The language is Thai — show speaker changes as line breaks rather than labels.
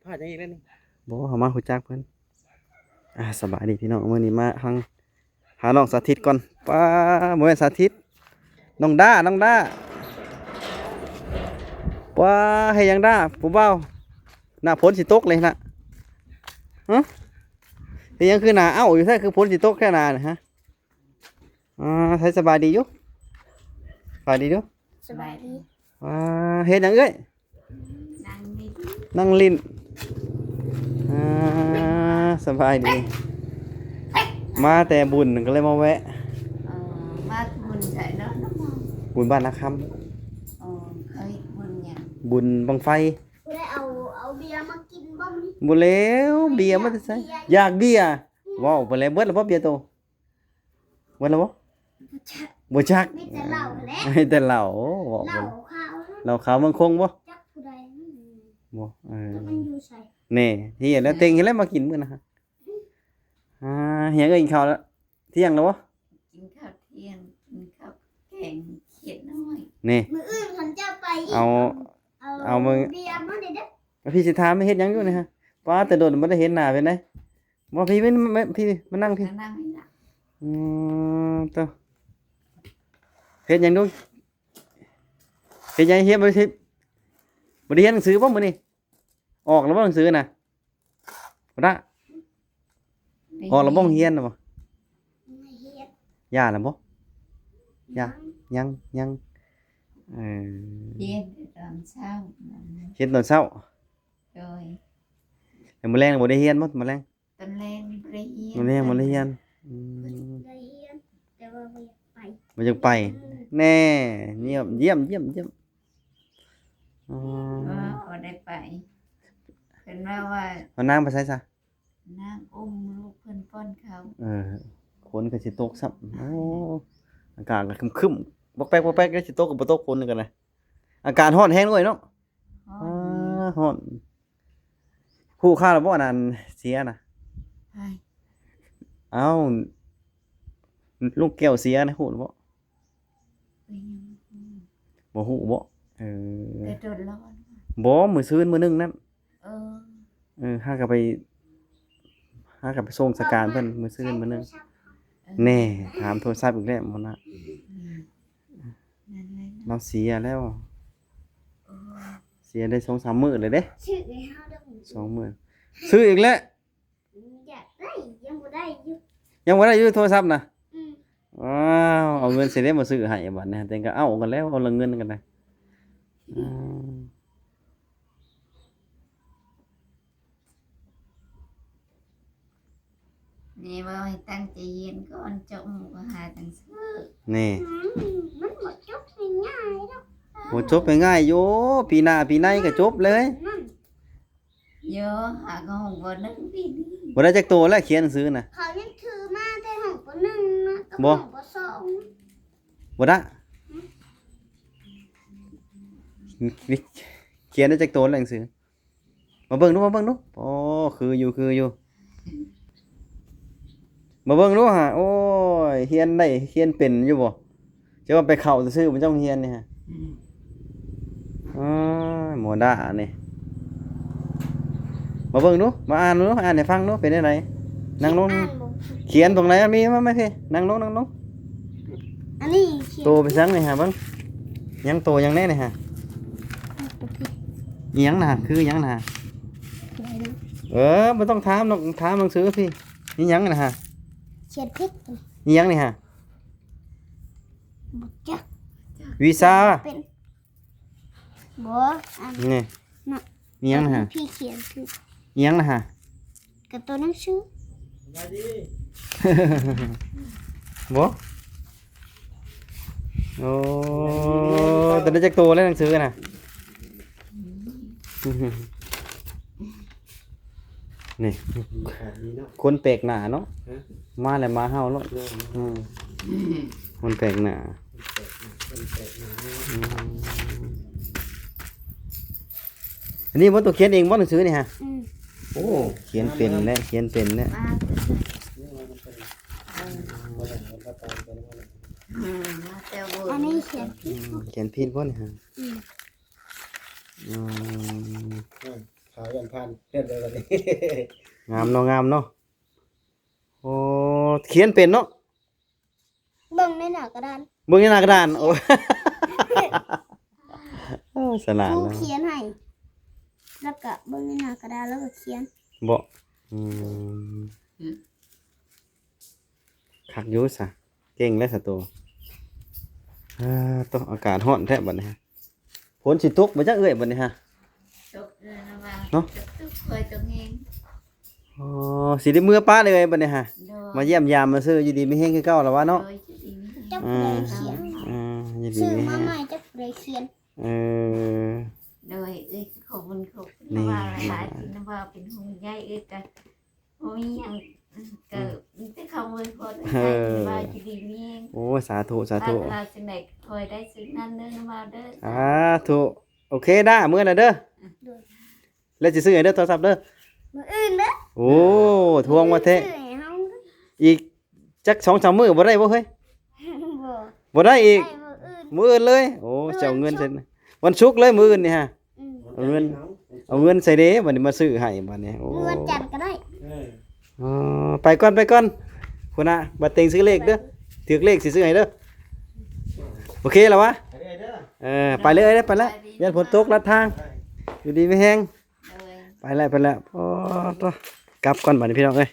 พลาดยังอีกแล้วนี่
บ่เขามาฮู้จักเพิ่นสบายดีพี่น้องมื้อนี้มาหาน้องสาธิตก่อนป้าบ่แม่นสาธิตน้องด้าว้าเฮ็ดหยังด้าผู้เฒ่าหน้าฝนสิตกเลยน่ะฮะเฮ็ดหยังคือหน้าเอ้าอยู่แท้คือฝนสิตกแค่หน้าน่ะฮะใช้สบายดีอยู่สบายดีอยู่
สบายดี
เฮ็ดหยังเอ้ยนั่งลิ้นสบายดีมาแต่บุญก็เลยมาแวะ
มาบุญใส่เนาะ
บุญบ้านนาคำ
เคยบุญหยัง
บุญบังไฟ
ได้เอาเบียร์มากินบ่นี่
บ่แล้วเบียร์มาแต่ไสอยากเบียร์ว้าวบ่แล้วเบิดแล้วบ่เบียร์โตเบิดแล้วบ่บ่จัก
มีแต่เหล้าแหละ
มีแต่เหล้าบ่
เหล้าขาว
เหล้าขาวเมืองคงบ่
จักผู้ใด
บ่
มันอยู่ใส่
นี่เฮียแล้วเต็งเฮ็ดแล้วมากินมื้อนะฮะเฮียก็กินข้าวแล้วเที่ยงแล้วบ่
กินข้าวเที่ยงกินข้าวแกงเขียดน้อย
นี่
มื้ออื่นเพิ่นจะไป
เอามึง
เบียร์มาได้เด้อ
พี่สิถามไม่เฮ็ดหยังอยู่นี่ฮะป้าแต่โดนบ่ได้เห็นหน้าเป็นไดบ่พี่พี่มานั่งพี่
นั่งนี่ล่ะ
ตเฮ็ดหยังดูเฮ็ดหยังเฮียบ่สิบ่ได้เรียนหนังสือบ่มื้อนี้ออกแล้วบ่หนังสือน่ะบ่ได้ออกแล้วบ่เรียนน่ะบ่ย่าล่ะบ่ย่ายัง
เย็นตอนเช้า
เฮ็ดตอนเช้า
โดย
แต่มื้อแลงบ่ได้เรียนบ่มื้อแลง
ตอนแรงบ่ได้เรียน
มื้อแลงบ่ได้เรียน
ได้เรียนแต่ว่า
บ่อยากไปแน่เยี่ยม
บ่ได้ไปเพิ่นว่า
เอานางไปไสซะ
นางอุ้มลูกเพิ่นป้อนเขา
ฝนก็สิตกซับโอ้อากาศก็ครึมๆบ่แป๊กก็สิตกก็บ่ตกฝนกันนะอากาศร้อนแฮงด้วยเนาะร้อนคู่ค่าแล้วบ่นั่นเสียน่ะเอ้าลูกแก้วเสียนะฮู้บ่บ่ฮู้บ่
แต่โดนร้อน
บ่มื้อซื่นมื้อนึงนั่นหาก็ไปส่งสการเพิ่นมื้อซื่นมื้อนึงแน่ถามโทรศัพท์อีกแล้วบ่น่ะเราเสียแล้วเสียได้ 2-3 มื้อเลยเด้
ซื้อให้เฮาเด้อ
2 มื้อซื้ออีกแล้ว
อยากได้ยังบ่ได้
อยู่โทรศัพท์น่ะว้าวเอาเงินสิได้มาซื้อให้บัดนี้แต่ก็เอากันแล้วเอาละเงินกันนะ
นี่ว่าให้ตั้งใจเย็นก่อนจบก็หาจังซื้อ
นี่
มันบ่จบง่ายๆดอก
บ่จบง่ายๆอยู่ปีหน้าปีในก็จบเลย
เยอะหาก็ห้องบ่นึงปีนี้
บ่ได้จักโตแล้วเขียนหนังสือน่ะ
เขายังถือมาแต่ห้องบ่นึงนะกับห้องบ่สอง
บ่ได้เขียนได้จักโตแล้วหนังสือมาเบิ่งดูโอ้คืออยู่มาเบิ่งดูฮะโอ้ยเขียนได้เขียนเป็นอยู่บ่จะว่าไปเข้าซื่อมันต้องเขียนนี่ฮะหมอด่านี่มาเบิ่งดูมาอ่านให้ฟังดูเป็นจังไดนั่งลงเขียนตรงไหนมีมั้ยพี่นั่งลง
อันนี้
โตไปซังนี่ฮะเบิ่งยังโตยังแน่นี่ฮะอีหยังน่ะคือหยังน่ะบ่ต้องถามหรอกถามหนังสือพี่นี่หยังน่ะฮะ
เขียนผิด
นี่หยังนี่ฮะ
บ่จัก
วีซ่า
บ่
นี่นี่หยังน่ะฮะ
พี่เขียนคือ
อีหยังน่ะฮะ
กับตัวหนังสือ
บ่โอ้ตอนนี้จักโตแล้วหนังสือน่ะนี่คนแปลกหน้าเนาะมาแล้วมาเฮาเนาะคนแปลกหน้าอันนี้บ่ต้องเขียนเองบ่หนังสือนี่ฮะโอ้เขียนเป็นแล้ว
อันนี้เขียนผิด
บ่นี่ฮะ
ขาวยันพันเพื่อนเลยวันนี้
งามเนาะโอ้เขียนเป็นเนาะ
เบิ่งในหน้ากระดาน
เบิ่งในหน้ากระดานโอ้ โอ้สนาน
ครู
นะ
เขียนให้แล้วก็เบิ่งในหน้ากระดานแล้วก็เขียน
บ่อืมคักอยู่ซะเก่งแล้วซะตัวต้องอากาศร้อนแท้บัดนี้ฮะฝนสิตกบ่จักเอ้ยบัดนี้ฮะ
ตกเลยนะว่า
เนาะ
ตกเคยตกเอง
อ๋อสิได้เมื่อป้าเลยบัดนี้ฮะ
โดย
มาเยี่ยมยามมาซื้ออยู่ดีมีแฮงคือเก่าแล้ววะเนาะ
โดยจะดีมี
จักผู้ใดเขียน
อยู่ดี
ซื้อ
มีแฮ
มาง ใหม่จักผู้ใดเขียน
เออ
โดยขอบคุณครับ
นี่
ว่าหลายที่นะว่าเป็นห่วงใยกันบ่มีหยังก็มีแต่คำอวยพรว่าจะดีมีเอง
โอ้สาธุสาธุ
เราสิ่งไหนคอยได้สิ่งนั้นเด้อนะว่าเด้อ
สาธุโอเคด้ามื้อน่ะเด้อแล้วสิซื้อให้เด้อโทรศัพท์เด้อ
มื้ออื่นเด้อ
โอ้ทวงมาแท้
ซื้อให้เฮา
อีกจัก 2-3 มื้อบ่ได้บ่เฮ้ย
บ่
บ่ได้อีก
ได้มื้ออื่น
มื้ออื่นเลยโอ้เจ้าเงินเสร็จวันศุกร์เลยมื้ออื่นนี่ฮะ
อืม
เอาเงินใส่เด้บัดนี้มาซื้อให้บัดนี้โอ้
มื้อวันจันทร์ก็ได้
อ๋อไปก่อนพุ่นน่ะบัดเต็งซื้อเลขเด้อถือเลขสิซื้อให้เด้อโอเคแล้ววะ
ไปเลยเด้อ
ไปเลยเด้อไปแล้วยันฝนตกลัดทางอยู่ดีไม่แห้ง
โดย
ไปแล้วพอต่อกลับก่อนบัดนี้พี่น้องเอ้ย